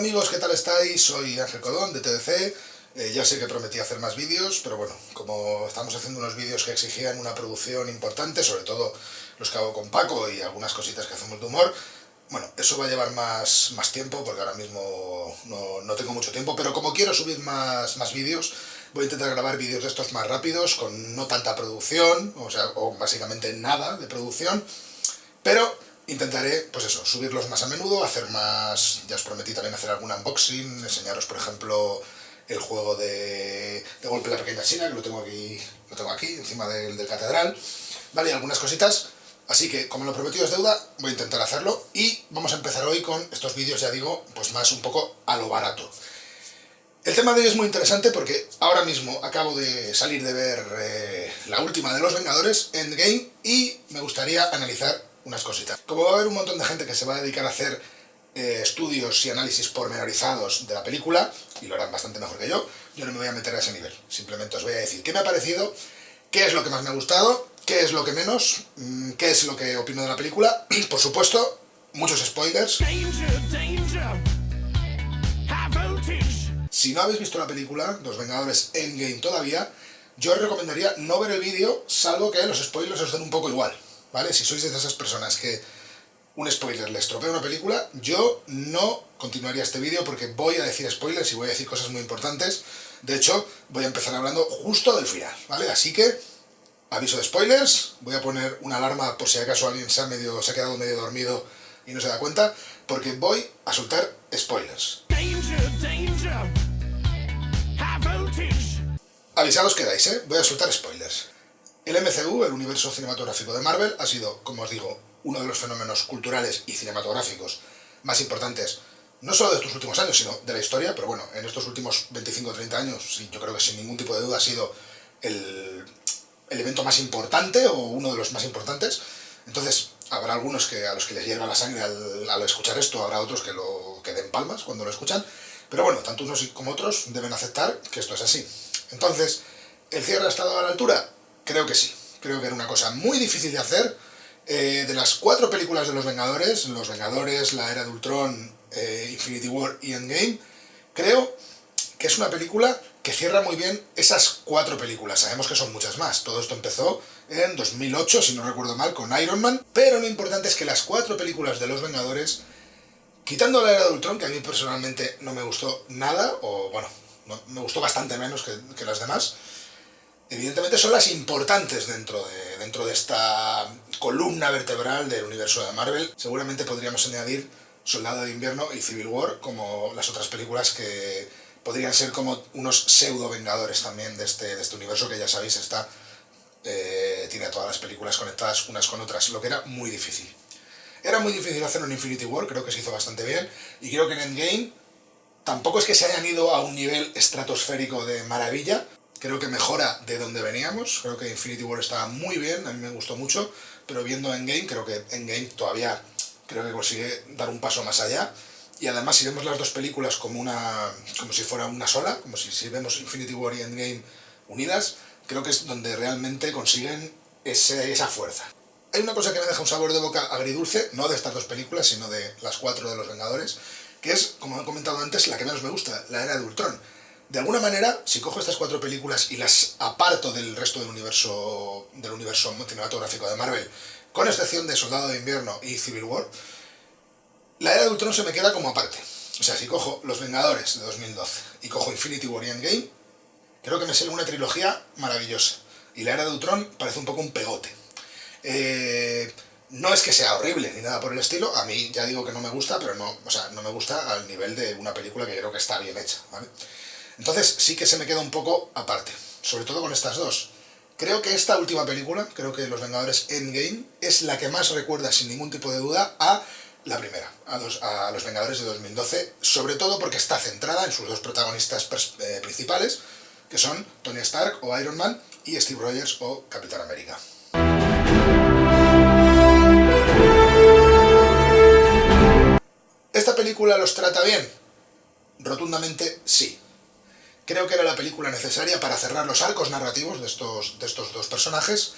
amigos, ¿qué tal estáis? Soy Ángel Codón de TDC. Ya sé que prometí hacer más vídeos, pero bueno, como estamos haciendo unos vídeos que exigían una producción importante, sobre todo los que hago con Paco y algunas cositas que hacemos de humor, bueno, eso va a llevar más tiempo porque ahora mismo no tengo mucho tiempo, pero como quiero subir más vídeos, voy a intentar grabar vídeos de estos más rápidos, con no tanta producción, o básicamente nada de producción, pero intentaré, pues eso, subirlos más a menudo, hacer más, ya os prometí también hacer algún unboxing, enseñaros por ejemplo el juego de Golpe en la Pequeña China, que lo tengo aquí encima del catedral, vale, y algunas cositas. Así que, como lo prometido es deuda, voy a intentar hacerlo y vamos a empezar hoy con estos vídeos, ya digo, pues más un poco a lo barato. El tema de hoy es muy interesante porque ahora mismo acabo de salir de ver la última de Los Vengadores, Endgame, y me gustaría analizar unas cositas. Como va a haber un montón de gente que se va a dedicar a hacer estudios y análisis pormenorizados de la película, y lo harán bastante mejor que yo no me voy a meter a ese nivel. Simplemente os voy a decir qué me ha parecido, qué es lo que más me ha gustado, qué es lo que menos, qué es lo que opino de la película. Por supuesto, muchos spoilers. Si no habéis visto la película, Los Vengadores Endgame todavía, yo os recomendaría no ver el vídeo, salvo que los spoilers os den un poco igual, ¿vale? Si sois de esas personas que un spoiler les estropea una película, yo no continuaría este vídeo porque voy a decir spoilers y voy a decir cosas muy importantes. De hecho, voy a empezar hablando justo del final, ¿vale? Así que, aviso de spoilers, voy a poner una alarma por si acaso alguien se ha quedado medio dormido y no se da cuenta, porque voy a soltar spoilers. Avisados quedáis, voy a soltar spoilers. El MCU, el universo cinematográfico de Marvel, ha sido, como os digo, uno de los fenómenos culturales y cinematográficos más importantes, no solo de estos últimos años, sino de la historia, pero bueno, en estos últimos 25 o 30 años, sí, yo creo que sin ningún tipo de duda ha sido el evento más importante o uno de los más importantes. Entonces, habrá algunos a los que les hierva la sangre al escuchar esto, habrá otros que den palmas cuando lo escuchan, pero bueno, tanto unos como otros deben aceptar que esto es así. Entonces, ¿el cierre ha estado a la altura? Creo que sí. Creo que era una cosa muy difícil de hacer. De las 4 películas de Los Vengadores, La Era de Ultron, Infinity War y Endgame, creo que es una película que cierra muy bien esas 4 películas. Sabemos que son muchas más. Todo esto empezó en 2008, si no recuerdo mal, con Iron Man, pero lo importante es que las 4 películas de Los Vengadores, quitando La Era de Ultron, que a mí personalmente no me gustó nada, o bueno, me gustó bastante menos que las demás, evidentemente son las importantes dentro de esta columna vertebral del universo de Marvel. Seguramente podríamos añadir Soldado de Invierno y Civil War como las otras películas que podrían ser como unos pseudo vengadores también de este universo, que ya sabéis tiene a todas las películas conectadas unas con otras, lo que era muy difícil. Era muy difícil hacerlo en Infinity War, creo que se hizo bastante bien, y creo que en Endgame tampoco es que se hayan ido a un nivel estratosférico de maravilla. Creo que mejora de donde veníamos, creo que Infinity War estaba muy bien, a mí me gustó mucho, pero viendo Endgame, creo que Endgame todavía consigue dar un paso más allá. Y además, si vemos las dos películas como si fuera una sola, como si vemos Infinity War y Endgame unidas, creo que es donde realmente consiguen esa fuerza. Hay una cosa que me deja un sabor de boca agridulce, no de estas dos películas, sino de las 4 de Los Vengadores, que es, como he comentado antes, la que menos me gusta, La Era de Ultron. De alguna manera, si cojo estas 4 películas y las aparto del resto del universo cinematográfico de Marvel, con excepción de Soldado de Invierno y Civil War, La Era de Ultron se me queda como aparte. O sea, si cojo Los Vengadores de 2012 y cojo Infinity War y Endgame, creo que me sale una trilogía maravillosa. Y La Era de Ultron parece un poco un pegote. No es que sea horrible ni nada por el estilo, a mí ya digo que no me gusta, pero no me gusta al nivel de una película que creo que está bien hecha, ¿vale? Entonces sí que se me queda un poco aparte, sobre todo con estas dos. Creo que esta última película, creo que Los Vengadores Endgame, es la que más recuerda sin ningún tipo de duda a la primera, a Los Vengadores de 2012, sobre todo porque está centrada en sus dos protagonistas principales, que son Tony Stark o Iron Man y Steve Rogers o Capitán América. ¿Esta película los trata bien? Rotundamente sí. Creo que era la película necesaria para cerrar los arcos narrativos de estos dos personajes,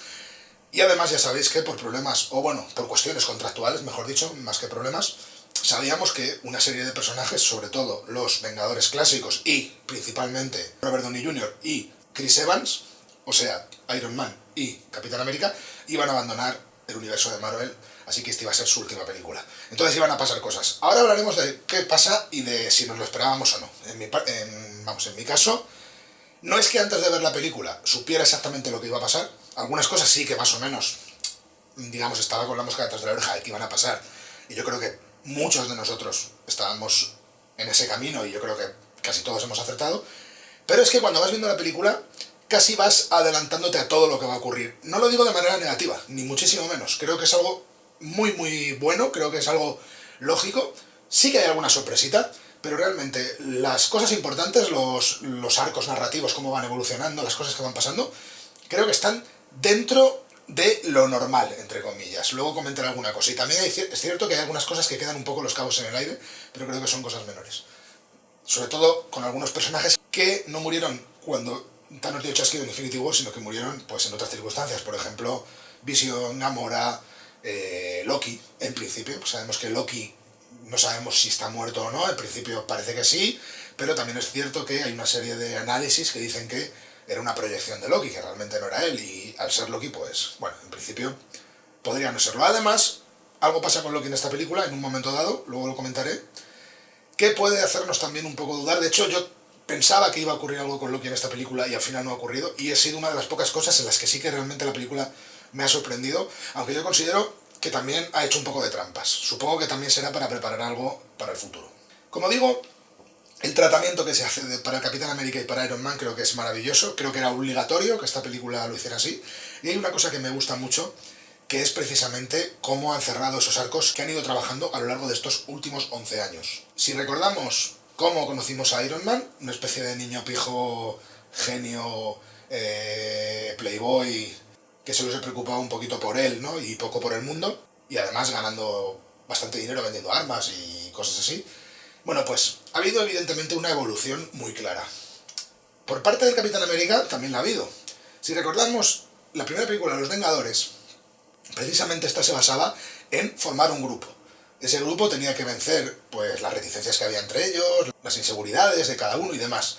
y además ya sabéis que por problemas, o bueno, por cuestiones contractuales, mejor dicho, más que problemas, sabíamos que una serie de personajes, sobre todo los Vengadores clásicos y principalmente Robert Downey Jr. y Chris Evans, o sea, Iron Man y Capitán América, iban a abandonar el universo de Marvel, así que esta iba a ser su última película. Entonces iban a pasar cosas. Ahora hablaremos de qué pasa y de si nos lo esperábamos o no. En mi caso, no es que antes de ver la película supiera exactamente lo que iba a pasar. Algunas cosas sí que más o menos, digamos, estaba con la mosca detrás de la oreja de que iban a pasar. Y yo creo que muchos de nosotros estábamos en ese camino y yo creo que casi todos hemos acertado. Pero es que cuando vas viendo la película, casi vas adelantándote a todo lo que va a ocurrir. No lo digo de manera negativa, ni muchísimo menos. Creo que es algo muy, muy bueno, creo que es algo lógico. Sí que hay alguna sorpresita, pero realmente las cosas importantes, los arcos narrativos, cómo van evolucionando, las cosas que van pasando, creo que están dentro de lo normal, entre comillas. Luego comentaré alguna cosa. Y también es cierto que hay algunas cosas que quedan un poco los cabos en el aire, pero creo que son cosas menores. Sobre todo con algunos personajes que no murieron cuando Thanos dio chasquido en Infinity War, sino que murieron pues en otras circunstancias. Por ejemplo, Vision, Gamora, Loki, en principio. Pues sabemos que Loki no sabemos si está muerto o no, en principio parece que sí, pero también es cierto que hay una serie de análisis que dicen que era una proyección de Loki, que realmente no era él, y al ser Loki, pues, bueno, en principio podría no serlo. Además, algo pasa con Loki en esta película, en un momento dado, luego lo comentaré, que puede hacernos también un poco dudar. De hecho, yo pensaba que iba a ocurrir algo con Loki en esta película y al final no ha ocurrido, y ha sido una de las pocas cosas en las que sí que realmente la película me ha sorprendido, aunque yo considero que también ha hecho un poco de trampas. Supongo que también será para preparar algo para el futuro. Como digo, el tratamiento que se hace para el Capitán América y para Iron Man creo que es maravilloso. Creo que era obligatorio que esta película lo hiciera así. Y hay una cosa que me gusta mucho, que es precisamente cómo han cerrado esos arcos que han ido trabajando a lo largo de estos últimos 11 años. Si recordamos cómo conocimos a Iron Man, una especie de niño pijo, genio, playboy, que solo se preocupaba un poquito por él, ¿no? Y poco por el mundo, y además ganando bastante dinero vendiendo armas y cosas así. Bueno, pues ha habido evidentemente una evolución muy clara. Por parte del Capitán América también la ha habido. Si recordamos la primera película, Los Vengadores, precisamente esta se basaba en formar un grupo. Ese grupo tenía que vencer pues las reticencias que había entre ellos, las inseguridades de cada uno y demás.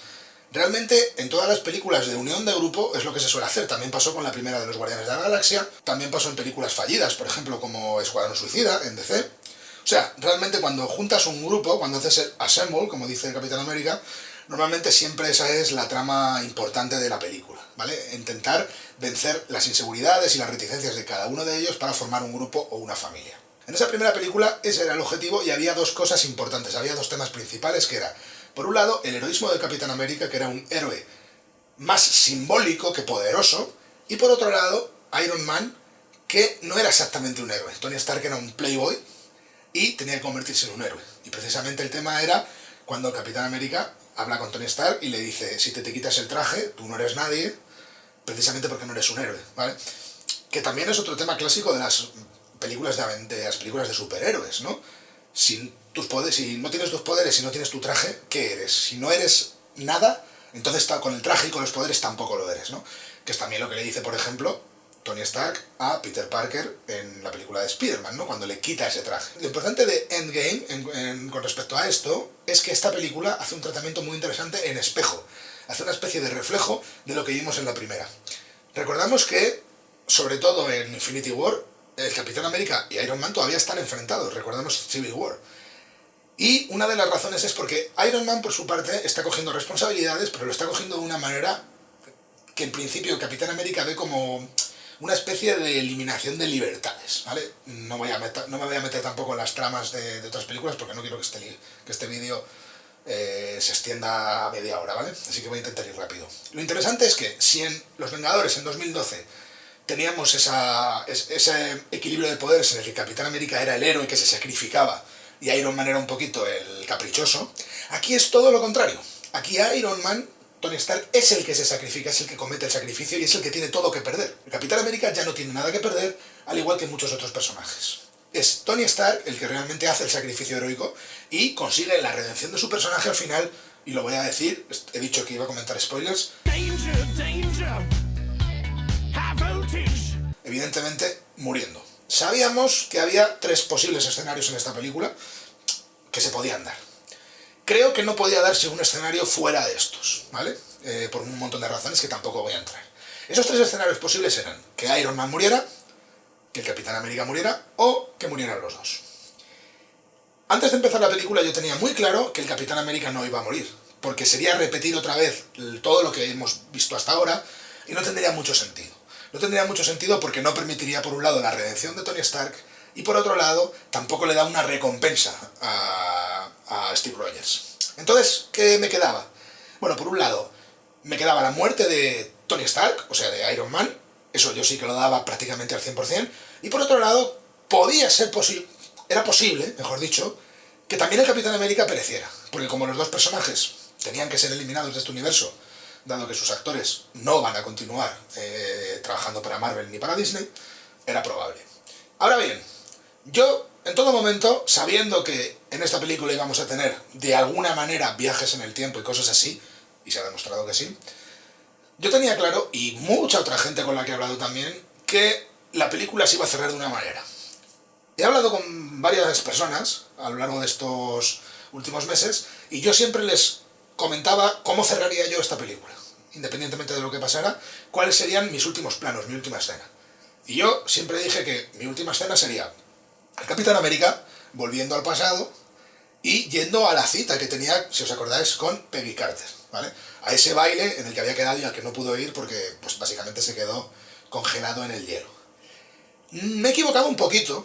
Realmente, en todas las películas de unión de grupo es lo que se suele hacer. También pasó con la primera de los Guardianes de la Galaxia, también pasó en películas fallidas, por ejemplo, como Escuadrón Suicida, en DC. O sea, realmente cuando juntas un grupo, cuando haces el assemble, como dice el Capitán América, normalmente siempre esa es la trama importante de la película, ¿vale? Intentar vencer las inseguridades y las reticencias de cada uno de ellos para formar un grupo o una familia. En esa primera película ese era el objetivo y había dos cosas importantes, había dos temas principales que era, por un lado, el heroísmo del Capitán América, que era un héroe más simbólico que poderoso, y por otro lado, Iron Man, que no era exactamente un héroe. Tony Stark era un playboy y tenía que convertirse en un héroe. Y precisamente el tema era cuando el Capitán América habla con Tony Stark y le dice, si te quitas el traje, tú no eres nadie, precisamente porque no eres un héroe, ¿vale? Que también es otro tema clásico de las películas de superhéroes, ¿no? Si no tienes tus poderes, si no tienes tu traje, ¿qué eres? Si no eres nada, entonces con el traje y con los poderes tampoco lo eres, ¿no? Que es también lo que le dice, por ejemplo, Tony Stark a Peter Parker en la película de Spider-Man, ¿no? Cuando le quita ese traje. Lo importante de Endgame, con respecto a esto, es que esta película hace un tratamiento muy interesante en espejo. Hace una especie de reflejo de lo que vimos en la primera. Recordamos que, sobre todo en Infinity War, el Capitán América y Iron Man todavía están enfrentados. Recordamos Civil War. Y una de las razones es porque Iron Man, por su parte, está cogiendo responsabilidades, pero lo está cogiendo de una manera que en principio el Capitán América ve como una especie de eliminación de libertades, ¿vale? No me voy a meter tampoco en las tramas de otras películas porque no quiero que este vídeo se extienda a media hora, ¿vale? Así que voy a intentar ir rápido. Lo interesante es que si en Los Vengadores en 2012 teníamos ese equilibrio de poderes en el que Capitán América era el héroe que se sacrificaba y Iron Man era un poquito el caprichoso, aquí es todo lo contrario. Aquí Iron Man, Tony Stark, es el que se sacrifica, es el que comete el sacrificio y es el que tiene todo que perder. El Capitán América ya no tiene nada que perder, al igual que muchos otros personajes. Es Tony Stark el que realmente hace el sacrificio heroico y consigue la redención de su personaje al final, y lo voy a decir, he dicho que iba a comentar spoilers. Evidentemente, muriendo. Sabíamos que había 3 posibles escenarios en esta película. que se podían dar. Creo que no podía darse un escenario fuera de estos, ¿vale? Por un montón de razones que tampoco voy a entrar. Esos tres escenarios posibles eran que Iron Man muriera, que el Capitán América muriera o que murieran los dos. Antes de empezar la película yo tenía muy claro que el Capitán América no iba a morir, porque sería repetir otra vez todo lo que hemos visto hasta ahora y no tendría mucho sentido. No tendría mucho sentido porque no permitiría por un lado la redención de Tony Stark y por otro lado tampoco le da una recompensa a Steve Rogers. Entonces, ¿qué me quedaba? Bueno, por un lado, me quedaba la muerte de Tony Stark, o sea, de Iron Man, eso yo sí que lo daba prácticamente al 100%, y por otro lado, era posible, mejor dicho, que también el Capitán América pereciera, porque como los dos personajes tenían que ser eliminados de este universo, dado que sus actores no van a continuar trabajando para Marvel ni para Disney, era probable. Ahora bien, yo en todo momento, sabiendo que en esta película íbamos a tener de alguna manera viajes en el tiempo y cosas así, y se ha demostrado que sí, yo tenía claro, y mucha otra gente con la que he hablado también, que la película se iba a cerrar de una manera. He hablado con varias personas a lo largo de estos últimos meses y yo siempre les comentaba cómo cerraría yo esta película. Independientemente de lo que pasara, cuáles serían mis últimos planos, mi última escena. Y yo siempre dije que mi última escena sería el Capitán América volviendo al pasado y yendo a la cita que tenía, si os acordáis, con Peggy Carter, ¿vale? A ese baile en el que había quedado y al que no pudo ir porque pues básicamente se quedó congelado en el hielo. Me he equivocado un poquito,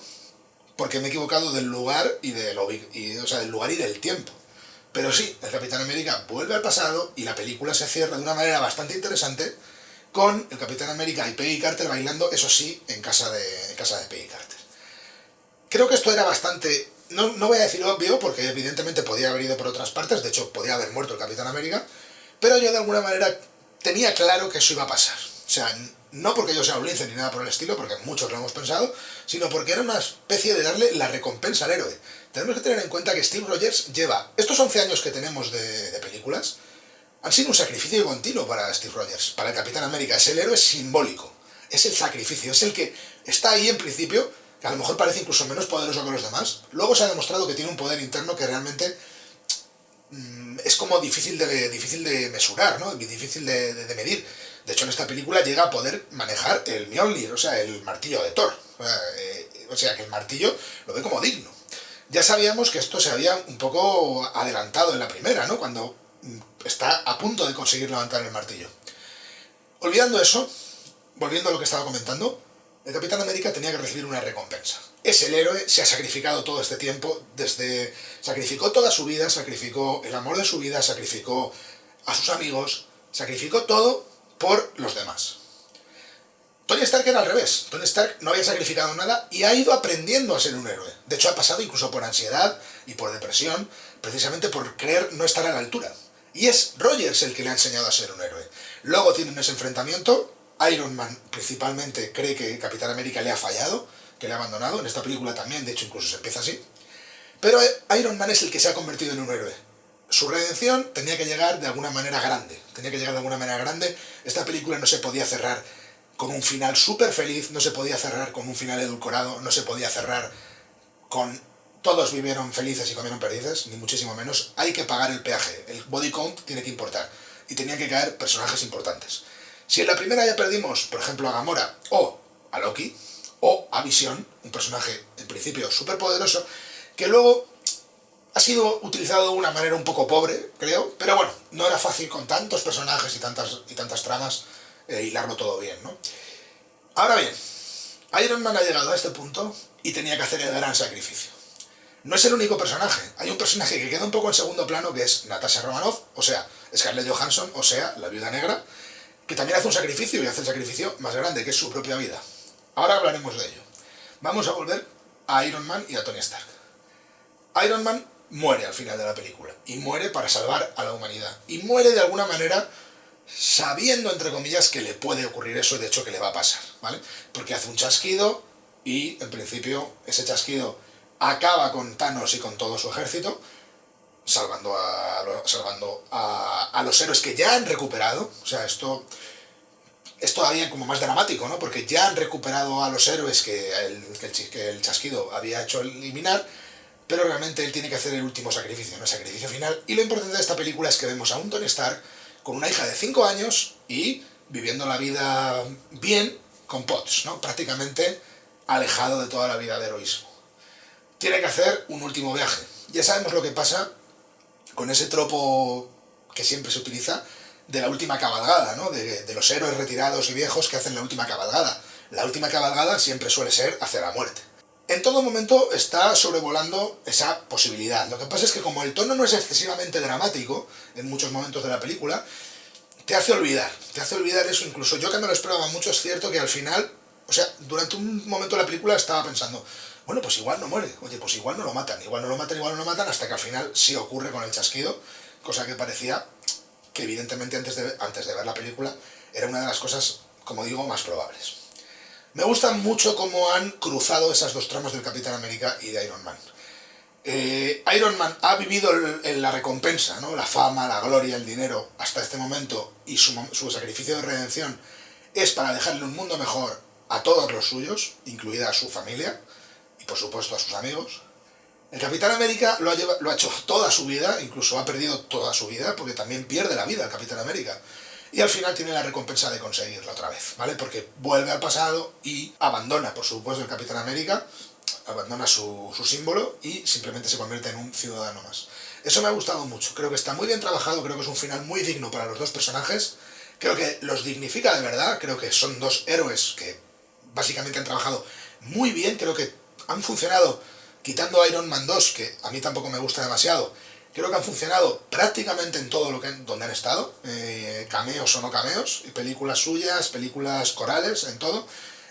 porque me he equivocado del lugar y del lugar y del tiempo. Pero sí, el Capitán América vuelve al pasado y la película se cierra de una manera bastante interesante con el Capitán América y Peggy Carter bailando, eso sí, en casa de Peggy Carter. Creo que esto era bastante... No voy a decir obvio, porque evidentemente podía haber ido por otras partes, de hecho podía haber muerto el Capitán América, pero yo de alguna manera tenía claro que eso iba a pasar. O sea, no porque yo sea un lince ni nada por el estilo, porque muchos lo hemos pensado, sino porque era una especie de darle la recompensa al héroe. Tenemos que tener en cuenta que Steve Rogers lleva... Estos 11 años que tenemos de películas han sido un sacrificio continuo para Steve Rogers, para el Capitán América. Es el héroe simbólico, es el sacrificio, es el que está ahí en principio, que a lo mejor parece incluso menos poderoso que los demás. Luego se ha demostrado que tiene un poder interno que realmente es como difícil de mesurar, ¿no? Difícil de medir. De hecho, en esta película llega a poder manejar el Mjolnir, o sea, el martillo de Thor. O sea, que el martillo lo ve como digno. Ya sabíamos que esto se había un poco adelantado en la primera, ¿no? Cuando está a punto de conseguir levantar el martillo. Olvidando eso, volviendo a lo que estaba comentando, el Capitán América tenía que recibir una recompensa. Es el héroe, se ha sacrificado todo este tiempo, sacrificó toda su vida, sacrificó el amor de su vida, sacrificó a sus amigos, sacrificó todo por los demás. Tony Stark era al revés. Tony Stark no había sacrificado nada y ha ido aprendiendo a ser un héroe. De hecho, ha pasado incluso por ansiedad y por depresión, precisamente por creer no estar a la altura. Y es Rogers el que le ha enseñado a ser un héroe. Luego tienen ese enfrentamiento. Iron Man principalmente cree que Capitán América le ha fallado, que le ha abandonado. En esta película también, de hecho, incluso se empieza así. Pero Iron Man es el que se ha convertido en un héroe. Su redención tenía que llegar de alguna manera grande. Esta película no se podía cerrar con un final súper feliz, no se podía cerrar con un final edulcorado, no se podía cerrar con todos vivieron felices y comieron perdices, ni muchísimo menos. Hay que pagar el peaje, el body count tiene que importar, y tenían que caer personajes importantes. Si en la primera ya perdimos, por ejemplo, a Gamora, o a Loki, o a Visión, un personaje en principio súper poderoso, que luego ha sido utilizado de una manera un poco pobre, creo, pero bueno, no era fácil con tantos personajes y tantas tramas hilarlo todo bien, ¿no? Ahora bien, Iron Man ha llegado a este punto y tenía que hacer el gran sacrificio. No es el único personaje, hay un personaje que queda un poco en segundo plano, que es Natasha Romanoff, o sea, Scarlett Johansson, o sea, la Viuda Negra, que también hace un sacrificio y hace el sacrificio más grande, que es su propia vida. Ahora hablaremos de ello. Vamos a volver a Iron Man y a Tony Stark. Iron Man muere al final de la película, y muere para salvar a la humanidad, y muere de alguna manera sabiendo, entre comillas, que le puede ocurrir eso y de hecho que le va a pasar, ¿vale? Porque hace un chasquido y, en principio, ese chasquido acaba con Thanos y con todo su ejército, salvando a los héroes que ya han recuperado. O sea, esto es todavía como más dramático, ¿no? Porque ya han recuperado a los héroes que el chasquido había hecho eliminar, pero realmente él tiene que hacer el último sacrificio, no el sacrificio final. Y lo importante de esta película es que vemos a un Tony Stark con una hija de 5 años y viviendo la vida bien con Potts, ¿no? Prácticamente alejado de toda la vida de heroísmo. Tiene que hacer un último viaje. Ya sabemos lo que pasa con ese tropo que siempre se utiliza de la última cabalgada, ¿no? De los héroes retirados y viejos que hacen la última cabalgada. La última cabalgada siempre suele ser hacia la muerte. En todo momento está sobrevolando esa posibilidad. Lo que pasa es que como el tono no es excesivamente dramático en muchos momentos de la película, te hace olvidar eso. Incluso yo, que no lo esperaba mucho, es cierto que al final, o sea, durante un momento de la película estaba pensando, bueno, pues igual no muere, oye, pues igual no lo matan, hasta que al final sí ocurre con el chasquido, cosa que parecía que evidentemente antes de ver la película era una de las cosas, como digo, más probables. Me gusta mucho cómo han cruzado esas dos tramas del Capitán América y de Iron Man. Iron Man ha vivido la recompensa, ¿no? La fama, la gloria, el dinero hasta este momento, y su sacrificio de redención es para dejarle un mundo mejor a todos los suyos, incluida a su familia y por supuesto a sus amigos. El Capitán América lo ha hecho toda su vida, incluso ha perdido toda su vida, porque también pierde la vida el Capitán América. Y al final tiene la recompensa de conseguirla otra vez, ¿vale? Porque vuelve al pasado y abandona, por supuesto, el Capitán América, abandona su símbolo y simplemente se convierte en un ciudadano más. Eso me ha gustado mucho, creo que está muy bien trabajado, creo que es un final muy digno para los dos personajes, creo que los dignifica de verdad, creo que son dos héroes que básicamente han trabajado muy bien, creo que han funcionado, quitando Iron Man 2, que a mí tampoco me gusta demasiado, creo que han funcionado prácticamente en todo donde han estado, cameos o no cameos, películas suyas, películas corales, en todo,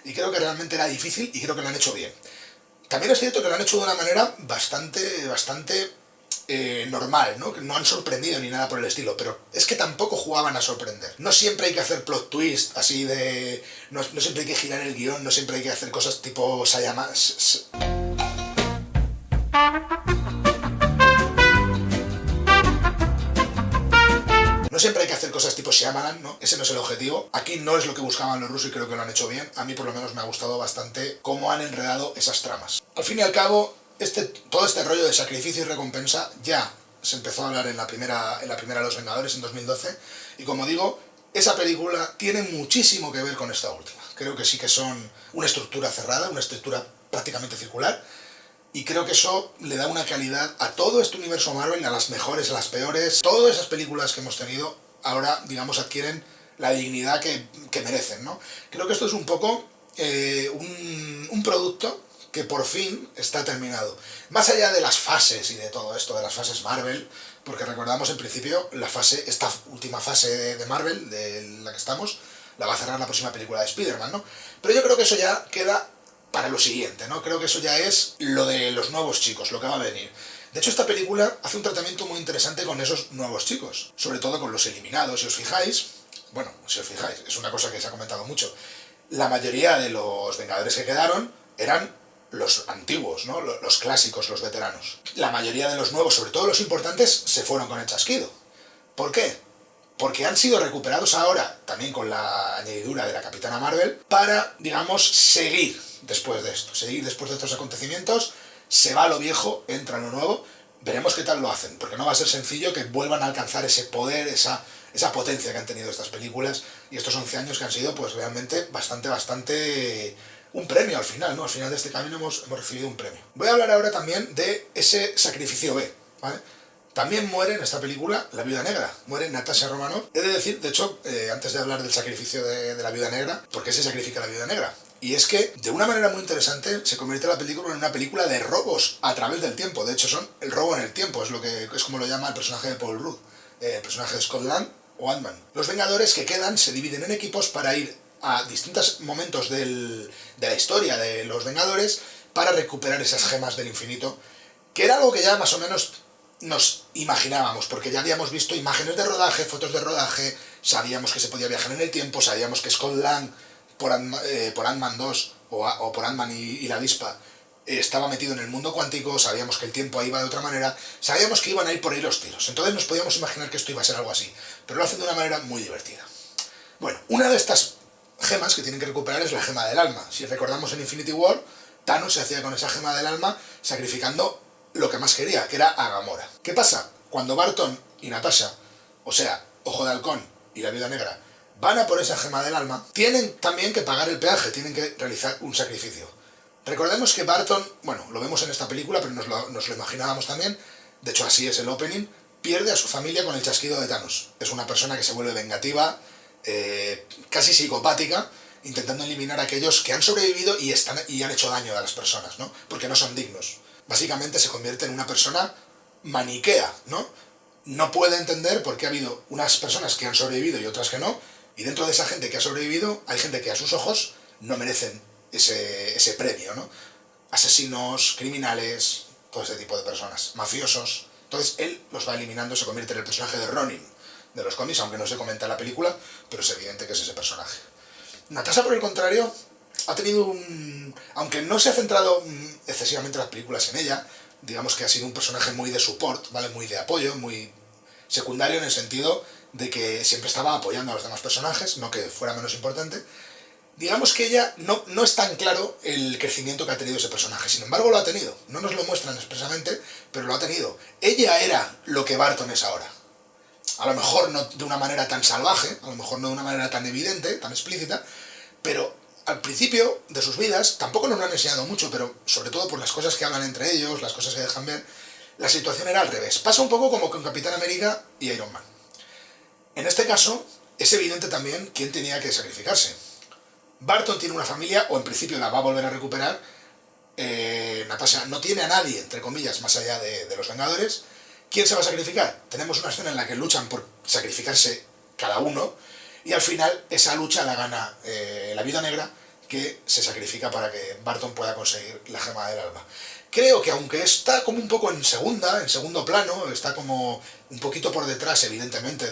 y creo que realmente era difícil y creo que lo han hecho bien. También es cierto que lo han hecho de una manera bastante normal, ¿no? Que no han sorprendido ni nada por el estilo, pero es que tampoco jugaban a sorprender. No siempre hay que hacer plot twist, así de... No siempre hay que girar el guión, no siempre hay que hacer cosas tipo No siempre hay que hacer cosas tipo Shyamalan, ¿no? Ese no es el objetivo. Aquí no es lo que buscaban los rusos y creo que lo han hecho bien. A mí por lo menos me ha gustado bastante cómo han enredado esas tramas. Al fin y al cabo, todo este rollo de sacrificio y recompensa ya se empezó a hablar en la primera Los Vengadores en 2012. Y como digo, esa película tiene muchísimo que ver con esta última. Creo que sí que son una estructura cerrada, una estructura prácticamente circular. Y creo que eso le da una calidad a todo este universo Marvel, a las mejores, a las peores. Todas esas películas que hemos tenido ahora, digamos, adquieren la dignidad que merecen, ¿no? Creo que esto es un poco un producto que por fin está terminado. Más allá de las fases y de todo esto, de las fases Marvel, porque recordamos en principio esta última fase de Marvel, de la que estamos, la va a cerrar la próxima película de Spider-Man, ¿no? Pero yo creo que eso ya queda para lo siguiente, ¿no? Creo que eso ya es lo de los nuevos chicos, lo que va a venir. De hecho, esta película hace un tratamiento muy interesante con esos nuevos chicos, sobre todo con los eliminados. Si os fijáis, es una cosa que se ha comentado mucho, la mayoría de los Vengadores que quedaron eran los antiguos, ¿no? Los clásicos, los veteranos. La mayoría de los nuevos, sobre todo los importantes, se fueron con el chasquido. ¿Por qué? Porque han sido recuperados ahora, también con la añadidura de la Capitana Marvel, para, digamos, seguir después de esto, seguir después de estos acontecimientos. Se va lo viejo, entra lo nuevo, veremos qué tal lo hacen, porque no va a ser sencillo que vuelvan a alcanzar ese poder, esa potencia que han tenido estas películas y estos 11 años que han sido, pues realmente bastante un premio al final, ¿no? Al final de este camino hemos recibido un premio. Voy a hablar ahora también de ese sacrificio B, ¿vale? También muere en esta película la Viuda Negra, muere Natasha Romanoff. He de decir, de hecho, antes de hablar del sacrificio de la Viuda Negra, ¿por qué se sacrifica la Viuda Negra? Y es que, de una manera muy interesante, se convierte la película en una película de robos a través del tiempo. De hecho, son el robo en el tiempo, es como lo llama el personaje de Paul Rudd, el personaje de Scott Lang o Ant-Man. Los Vengadores que quedan se dividen en equipos para ir a distintos momentos de la historia de los Vengadores para recuperar esas gemas del infinito, que era algo que ya más o menos nos imaginábamos, porque ya habíamos visto imágenes de rodaje, fotos de rodaje, sabíamos que se podía viajar en el tiempo, sabíamos que Scott Lang por Ant-Man 2 o por Ant-Man y la avispa estaba metido en el mundo cuántico, sabíamos que el tiempo ahí iba de otra manera, sabíamos que iban a ir por ahí los tiros, entonces nos podíamos imaginar que esto iba a ser algo así, pero lo hacen de una manera muy divertida. Bueno, una de estas gemas que tienen que recuperar es la gema del alma. Si recordamos en Infinity War, Thanos se hacía con esa gema del alma sacrificando lo que más quería, que era a Gamora. ¿Qué pasa? Cuando Barton y Natasha, o sea, Ojo de Halcón y la Viuda Negra, van a por esa gema del alma, tienen también que pagar el peaje, tienen que realizar un sacrificio. Recordemos que Barton, bueno, lo vemos en esta película, pero nos lo imaginábamos también, de hecho así es el opening, pierde a su familia con el chasquido de Thanos. Es una persona que se vuelve vengativa, casi psicopática, intentando eliminar a aquellos que han sobrevivido y han hecho daño a las personas, ¿no? Porque no son dignos. Básicamente se convierte en una persona maniquea, ¿no? No puede entender por qué ha habido unas personas que han sobrevivido y otras que no, y dentro de esa gente que ha sobrevivido hay gente que a sus ojos no merecen ese premio, ¿no? Asesinos, criminales, todo ese tipo de personas, mafiosos. Entonces él los va eliminando, se convierte en el personaje de Ronin de los cómics, aunque no se comenta en la película, pero es evidente que es ese personaje. Natasha, por el contrario, ha tenido un... Aunque no se ha centrado excesivamente las películas en ella, digamos que ha sido un personaje muy de support, ¿vale? Muy de apoyo, muy secundario en el sentido de que siempre estaba apoyando a los demás personajes, no que fuera menos importante. Digamos que ella no es tan claro el crecimiento que ha tenido ese personaje, sin embargo lo ha tenido. No nos lo muestran expresamente, pero lo ha tenido. Ella era lo que Barton es ahora. A lo mejor no de una manera tan salvaje, a lo mejor no de una manera tan evidente, tan explícita, pero al principio de sus vidas, tampoco nos lo han enseñado mucho, pero sobre todo por las cosas que hablan entre ellos, las cosas que dejan ver, la situación era al revés. Pasa un poco como con Capitán América y Iron Man. En este caso, es evidente también quién tenía que sacrificarse. Barton tiene una familia, o en principio la va a volver a recuperar. Natasha no tiene a nadie, entre comillas, más allá de los Vengadores. ¿Quién se va a sacrificar? Tenemos una escena en la que luchan por sacrificarse cada uno, y al final esa lucha la gana la Viuda Negra, que se sacrifica para que Barton pueda conseguir la gema del alma. Creo que aunque está como un poco en segundo plano, está como un poquito por detrás, evidentemente,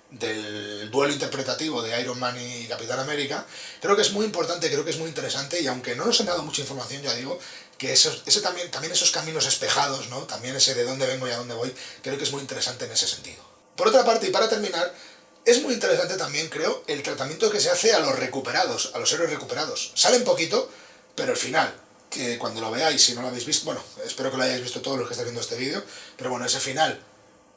del duelo interpretativo de Iron Man y Capitán América, creo que es muy importante, creo que es muy interesante, y aunque no nos han dado mucha información, ya digo, que también esos caminos espejados, ¿no? También ese de dónde vengo y a dónde voy, creo que es muy interesante en ese sentido. Por otra parte, y para terminar, es muy interesante también, creo, el tratamiento que se hace a los recuperados, a los héroes recuperados. Salen poquito, pero el final, que cuando lo veáis, si no lo habéis visto, bueno, espero que lo hayáis visto todos los que estáis viendo este vídeo, pero bueno, ese final,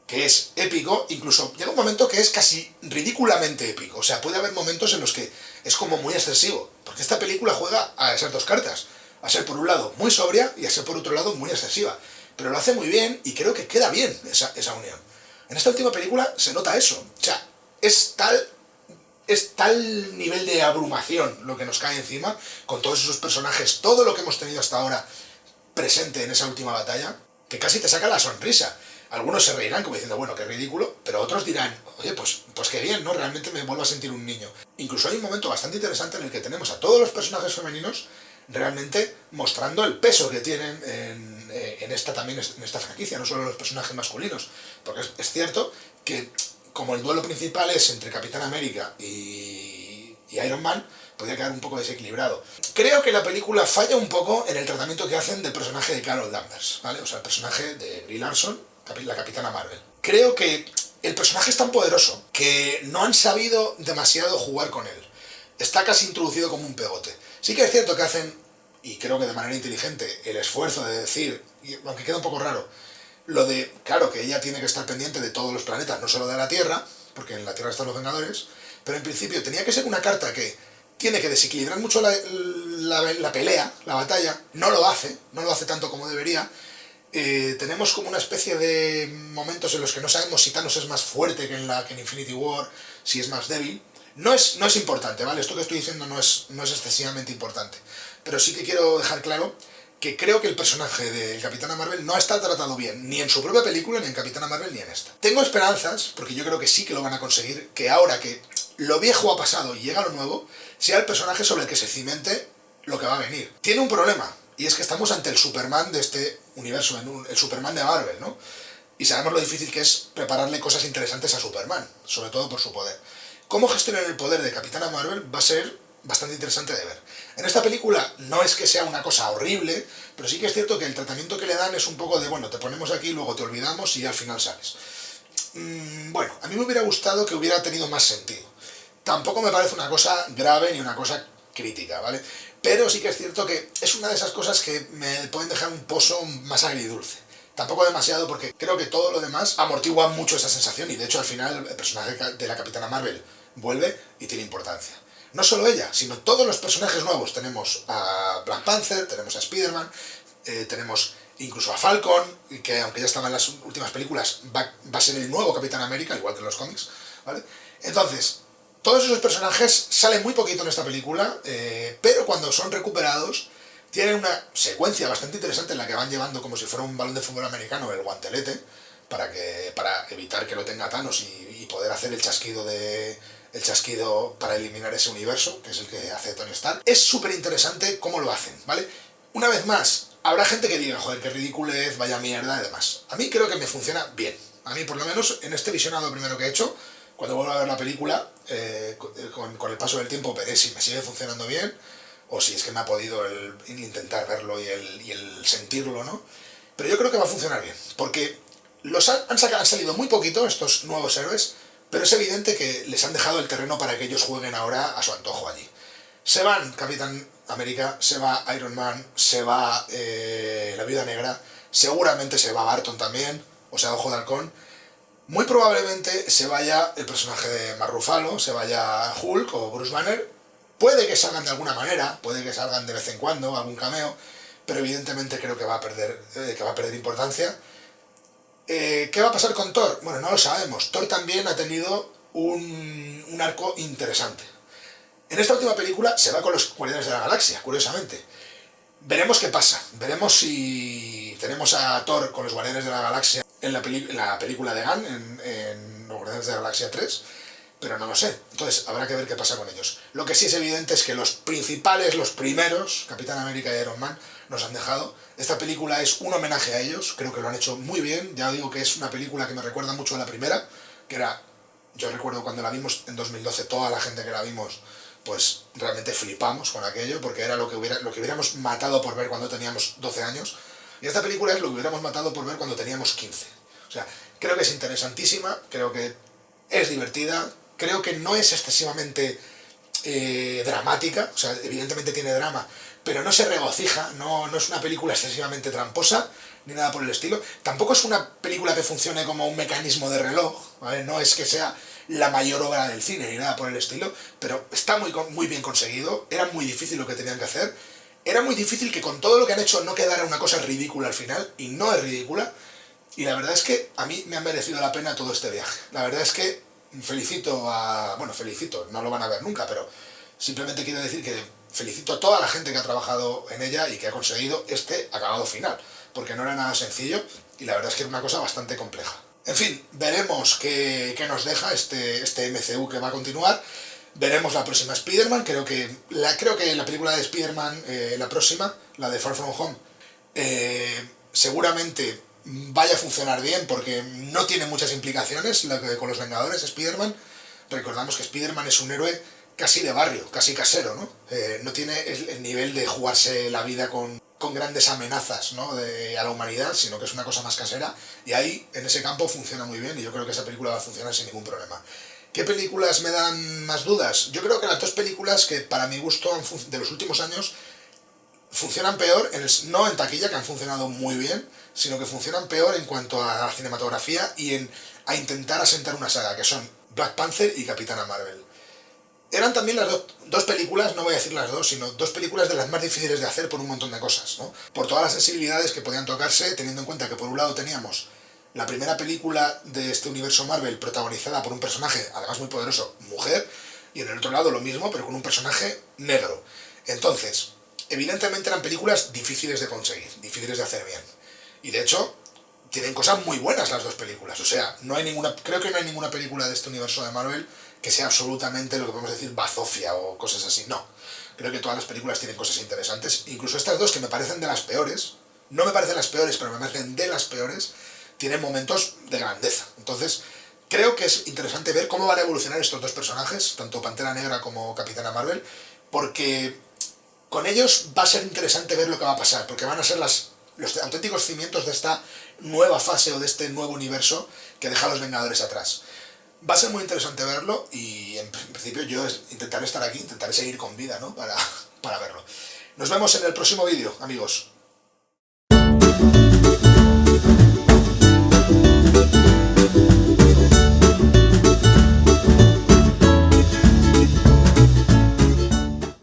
que es épico, incluso llega un momento que es casi ridículamente épico. O sea, puede haber momentos en los que es como muy excesivo, porque esta película juega a esas dos cartas, a ser por un lado muy sobria y a ser por otro lado muy excesiva, pero lo hace muy bien y creo que queda bien esa unión. En esta última película se nota eso, o sea, es tal nivel de abrumación lo que nos cae encima, con todos esos personajes, todo lo que hemos tenido hasta ahora presente en esa última batalla, que casi te saca la sonrisa. Algunos se reirán como diciendo, bueno, qué ridículo, pero otros dirán, oye, pues qué bien, ¿no? Realmente me vuelvo a sentir un niño. Incluso hay un momento bastante interesante en el que tenemos a todos los personajes femeninos realmente mostrando el peso que tienen en esta franquicia, no solo los personajes masculinos, porque es cierto que como el duelo principal es entre Capitán América y Iron Man, podría quedar un poco desequilibrado. Creo que la película falla un poco en el tratamiento que hacen del personaje de Carol Danvers, ¿vale? O sea, el personaje de Brie Larson, la Capitana Marvel. Creo que el personaje es tan poderoso que no han sabido demasiado jugar con él. Está casi introducido como un pegote. Sí que es cierto que hacen, y creo que de manera inteligente, el esfuerzo de decir, aunque queda un poco raro, lo de, claro, que ella tiene que estar pendiente de todos los planetas, no solo de la Tierra, porque en la Tierra están los Vengadores, pero en principio tenía que ser una carta que tiene que desequilibrar mucho la pelea, la batalla, no lo hace tanto como debería. Tenemos como una especie de momentos en los que no sabemos si Thanos es más fuerte que en Infinity War, si es más débil. No es importante, ¿vale? Esto que estoy diciendo no es excesivamente importante, pero sí que quiero dejar claro que creo que el personaje del Capitana Marvel no está tratado bien, ni en su propia película, ni en Capitana Marvel, ni en esta. Tengo esperanzas, porque yo creo que sí que lo van a conseguir, que ahora que lo viejo ha pasado y llega lo nuevo, sea el personaje sobre el que se cimente lo que va a venir. Tiene un problema, y es que estamos ante el Superman de este universo, el Superman de Marvel, ¿no? Y sabemos lo difícil que es prepararle cosas interesantes a Superman, sobre todo por su poder. Cómo gestionar el poder de Capitana Marvel va a ser bastante interesante de ver. En esta película no es que sea una cosa horrible, pero sí que es cierto que el tratamiento que le dan es un poco de, bueno, te ponemos aquí, luego te olvidamos y al final sales. Bueno, a mí me hubiera gustado que hubiera tenido más sentido. Tampoco me parece una cosa grave ni una cosa crítica, ¿vale? Pero sí que es cierto que es una de esas cosas que me pueden dejar un pozo más agridulce. Tampoco demasiado, porque creo que todo lo demás amortigua mucho esa sensación, y de hecho al final el personaje de la Capitana Marvel vuelve y tiene importancia. No solo ella, sino todos los personajes nuevos. Tenemos a Black Panther, tenemos a Spider-Man, tenemos incluso a Falcon, que aunque ya estaba en las últimas películas, va a ser el nuevo Capitán América, igual que en los cómics, ¿vale? Entonces, todos esos personajes salen muy poquito en esta película, pero cuando son recuperados, tienen una secuencia bastante interesante en la que van llevando como si fuera un balón de fútbol americano el guantelete, para evitar que lo tenga Thanos y poder hacer el chasquido para eliminar ese universo, que es el que hace Tony Stark. Es súper interesante cómo lo hacen, ¿vale? Una vez más, habrá gente que diga, joder, qué ridiculez, vaya mierda y demás. A mí creo que me funciona bien. A mí, por lo menos, en este visionado primero que he hecho, cuando vuelvo a ver la película, con el paso del tiempo veré si me sigue funcionando bien, o si es que me ha podido el intentar verlo y el sentirlo, ¿no? Pero yo creo que va a funcionar bien, porque han salido muy poquito estos nuevos héroes, pero es evidente que les han dejado el terreno para que ellos jueguen ahora a su antojo allí. Se van Capitán América, se va Iron Man, se va la Viuda Negra, seguramente se va Barton también, o sea, Ojo de Halcón. Muy probablemente se vaya el personaje de Mark Ruffalo, se vaya Hulk o Bruce Banner. Puede que salgan de alguna manera, puede que salgan de vez en cuando, algún cameo, pero evidentemente creo que va a perder importancia. ¿Qué va a pasar con Thor? Bueno, no lo sabemos. Thor también ha tenido un arco interesante. En esta última película se va con los Guardianes de la Galaxia, curiosamente. Veremos qué pasa. Veremos si tenemos a Thor con los Guardianes de la Galaxia en la película de Gunn, en los Guardianes de la Galaxia 3, pero no lo sé. Entonces habrá que ver qué pasa con ellos. Lo que sí es evidente es que los primeros, Capitán América y Iron Man, nos han dejado. Esta película es un homenaje a ellos, creo que lo han hecho muy bien. Ya digo que es una película que me recuerda mucho a la primera, que era, yo recuerdo cuando la vimos en 2012, toda la gente que la vimos, pues realmente flipamos con aquello, porque era lo que hubiéramos matado por ver cuando teníamos 12 años. Y esta película es lo que hubiéramos matado por ver cuando teníamos 15. O sea, creo que es interesantísima, creo que es divertida, creo que no es excesivamente dramática, o sea, evidentemente tiene drama, pero no se regocija, no es una película excesivamente tramposa, ni nada por el estilo. Tampoco es una película que funcione como un mecanismo de reloj, ¿vale? No es que sea la mayor obra del cine, ni nada por el estilo, pero está muy bien conseguido. Era muy difícil lo que tenían que hacer. Era muy difícil que con todo lo que han hecho no quedara una cosa ridícula al final, y no es ridícula. Y la verdad es que a mí me ha merecido la pena todo este viaje. La verdad es que felicito, no lo van a ver nunca, pero simplemente quiero decir que felicito a toda la gente que ha trabajado en ella y que ha conseguido este acabado final, porque no era nada sencillo y la verdad es que era una cosa bastante compleja. En fin, veremos qué nos deja este MCU que va a continuar. Veremos la próxima Spider-Man. Creo que la película de Spider-Man, la próxima, la de Far From Home, seguramente vaya a funcionar bien, porque no tiene muchas implicaciones con los Vengadores. Spider-Man, recordamos que Spider-Man es un héroe casi de barrio, casi casero, ¿no? No tiene el nivel de jugarse la vida con grandes amenazas, ¿no?, a la humanidad, sino que es una cosa más casera, y ahí, en ese campo, funciona muy bien, y yo creo que esa película va a funcionar sin ningún problema. ¿Qué películas me dan más dudas? Yo creo que las dos películas que, para mi gusto, de los últimos años, funcionan peor, no en taquilla, que han funcionado muy bien, sino que funcionan peor en cuanto a la cinematografía y a intentar asentar una saga, que son Black Panther y Capitana Marvel. Eran también las dos películas, no voy a decir las dos, sino dos películas de las más difíciles de hacer por un montón de cosas, ¿no? Por todas las sensibilidades que podían tocarse, teniendo en cuenta que por un lado teníamos la primera película de este universo Marvel protagonizada por un personaje, además muy poderoso, mujer, y en el otro lado lo mismo, pero con un personaje negro. Entonces, evidentemente eran películas difíciles de conseguir, difíciles de hacer bien. Y de hecho, tienen cosas muy buenas las dos películas. O sea, creo que no hay ninguna película de este universo de Marvel que sea absolutamente lo que podemos decir bazofia o cosas así. No. Creo que todas las películas tienen cosas interesantes. Incluso estas dos, que me parecen de las peores, no me parecen las peores, pero me parecen de las peores, tienen momentos de grandeza. Entonces, creo que es interesante ver cómo van a evolucionar estos dos personajes, tanto Pantera Negra como Capitana Marvel, porque con ellos va a ser interesante ver lo que va a pasar, porque van a ser los auténticos cimientos de esta nueva fase o de este nuevo universo que deja a los Vengadores atrás. Va a ser muy interesante verlo y en principio yo intentaré estar aquí, intentaré seguir con vida, ¿no? Para verlo. Nos vemos en el próximo vídeo, amigos.